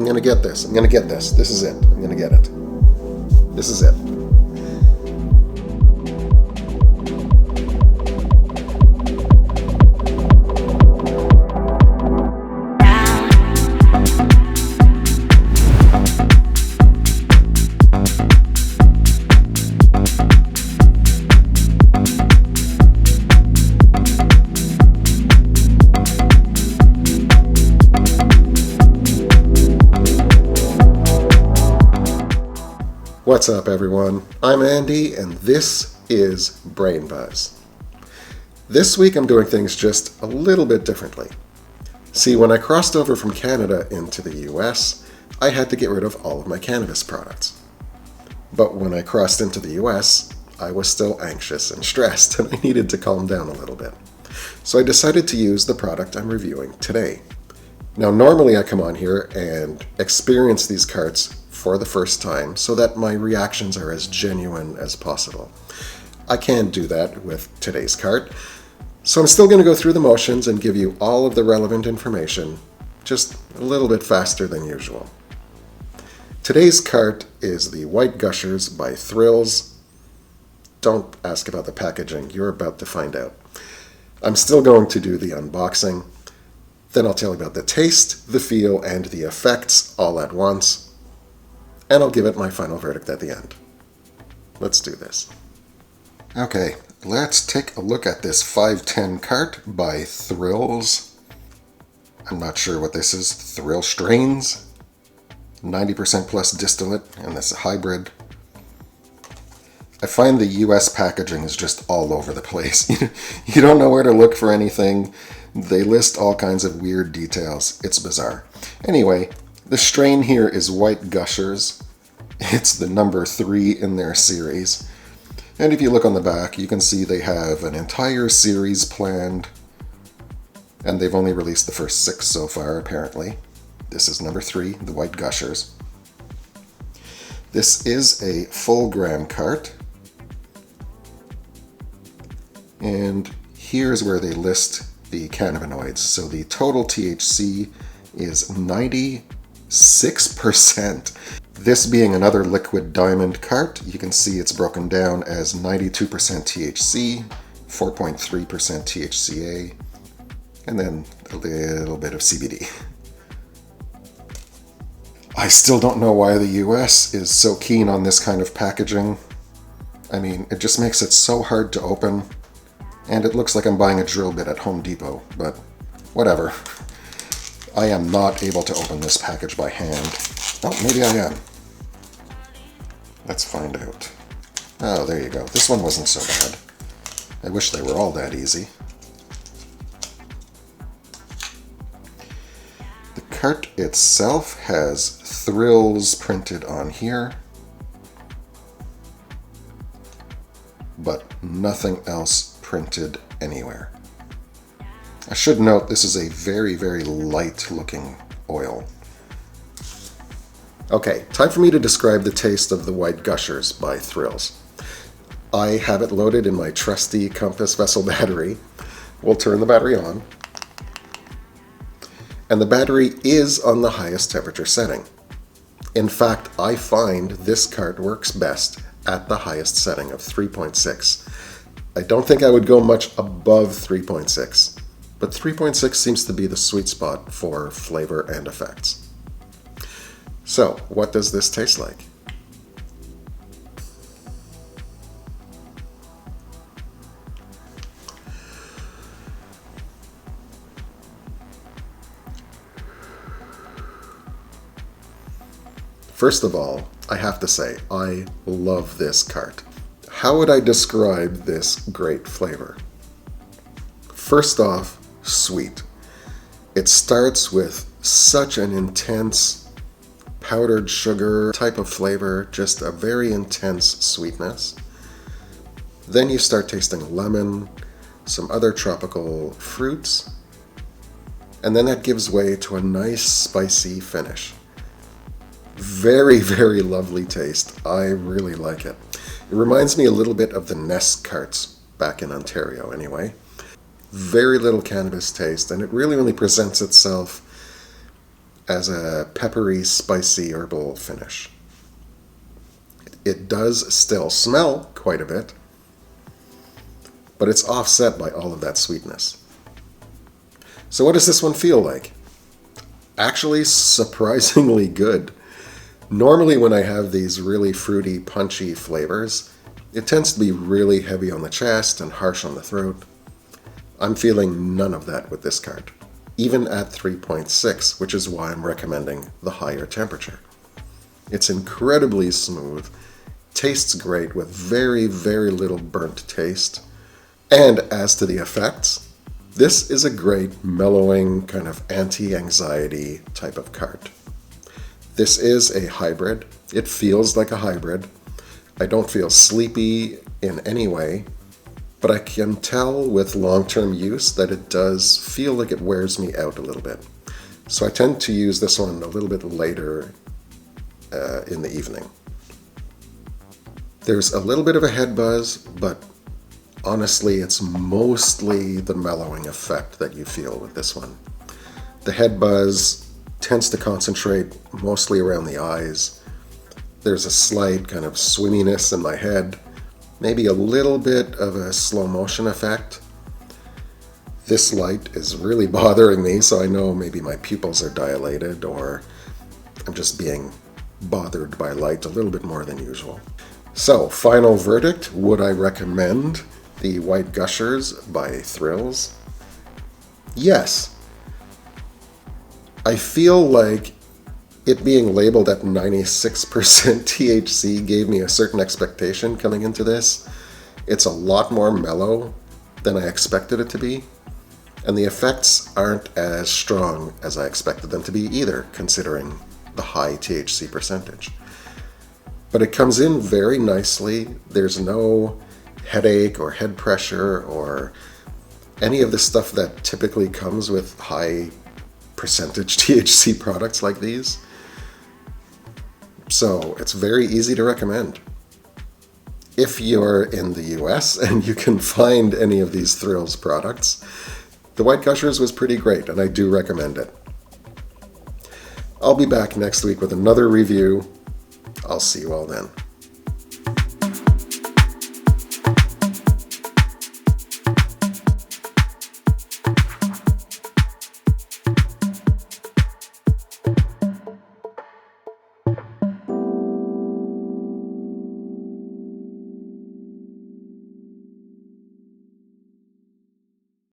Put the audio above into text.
gonna get this. I'm gonna get this. This is it. I'm gonna get it. This is it. What's up, everyone? I'm Andy, and this is Brain Buzz. This week I'm doing things just a little bit differently. See, when I crossed over from Canada into the US, I had to get rid of all of my cannabis products. But when I crossed into the US, I was still anxious and stressed, and I needed to calm down a little bit. So I decided to use the product I'm reviewing today. Now, normally I come on here and experience these carts for the first time so that my reactions are as genuine as possible. I can't do that with today's cart, so I'm still going to go through the motions and give you all of the relevant information, just a little bit faster than usual. Today's cart is the White Gushers by Thrills. Don't ask about the packaging, you're about to find out. I'm still going to do the unboxing, then I'll tell you about the taste, the feel, and the effects all at once. And I'll give it my final verdict at the end. Let's do this. Okay, let's take a look at this 510 cart by Thrills. I'm not sure what this is. Thrillstrains. 90% plus distillate, and this is a hybrid. I find the US packaging is just all over the place. You don't know where to look for anything. They list all kinds of weird details. It's bizarre. Anyway, the strain here is White Gushers. It's the number 3 in their series. And if you look on the back, you can see they have an entire series planned. And they've only released the first 6 so far, apparently. This is number 3, the White Gushers. This is a full gram cart. And here's where they list the cannabinoids. So the total THC is 96%. This being another liquid diamond cart, you can see it's broken down as 92% THC, 4.3% THCA, and then a little bit of CBD. I still don't know why the US is so keen on this kind of packaging. I mean, it just makes it so hard to open, and it looks like I'm buying a drill bit at Home Depot, but whatever. I am not able to open this package by hand. Oh, maybe I am. Let's find out. Oh, there you go. This one wasn't so bad. I wish they were all that easy. The cart itself has Thrills printed on here, but nothing else printed anywhere. I should note this is a very, very light looking oil. Okay, time for me to describe the taste of the White Gushers by Thrills. I have it loaded in my trusty Compass Vessel battery. We'll turn the battery on. And the battery is on the highest temperature setting. In fact, I find this cart works best at the highest setting of 3.6. I don't think I would go much above 3.6. But 3.6 seems to be the sweet spot for flavor and effects. So, what does this taste like? First of all, I have to say, I love this cart. How would I describe this great flavor? First off, sweet. It starts with such an intense powdered sugar type of flavor, just a very intense sweetness. Then you start tasting lemon, some other tropical fruits, and then that gives way to a nice spicy finish. Very, very lovely taste. I really like it. It reminds me a little bit of the Nest carts back in Ontario anyway. Very little cannabis taste, and it really only presents itself as a peppery, spicy herbal finish. It does still smell quite a bit, but it's offset by all of that sweetness. So what does this one feel like? Actually, surprisingly good. Normally when I have these really fruity, punchy flavors, it tends to be really heavy on the chest and harsh on the throat. I'm feeling none of that with this cart, even at 3.6, which is why I'm recommending the higher temperature. It's incredibly smooth, tastes great with very, very little burnt taste. And as to the effects, this is a great mellowing kind of anti-anxiety type of cart. This is a hybrid. It feels like a hybrid. I don't feel sleepy in any way, but I can tell with long-term use that it does feel like it wears me out a little bit. So I tend to use this one a little bit later in the evening. There's a little bit of a head buzz, but honestly, it's mostly the mellowing effect that you feel with this one. The head buzz tends to concentrate mostly around the eyes. There's a slight kind of swimminess in my head, maybe a little bit of a slow motion effect. This light is really bothering me, so I know maybe my pupils are dilated or I'm just being bothered by light a little bit more than usual. So, final verdict, would I recommend the White Gushers by Thrills? Yes. I feel like it being labeled at 96% THC gave me a certain expectation coming into this. It's a lot more mellow than I expected it to be, and the effects aren't as strong as I expected them to be either, considering the high THC percentage. But it comes in very nicely. There's no headache or head pressure or any of the stuff that typically comes with high percentage THC products like these. So it's very easy to recommend. If you're in the US and you can find any of these Thrills products, the White Gushers was pretty great and I do recommend it. I'll be back next week with another review. I'll see you all then.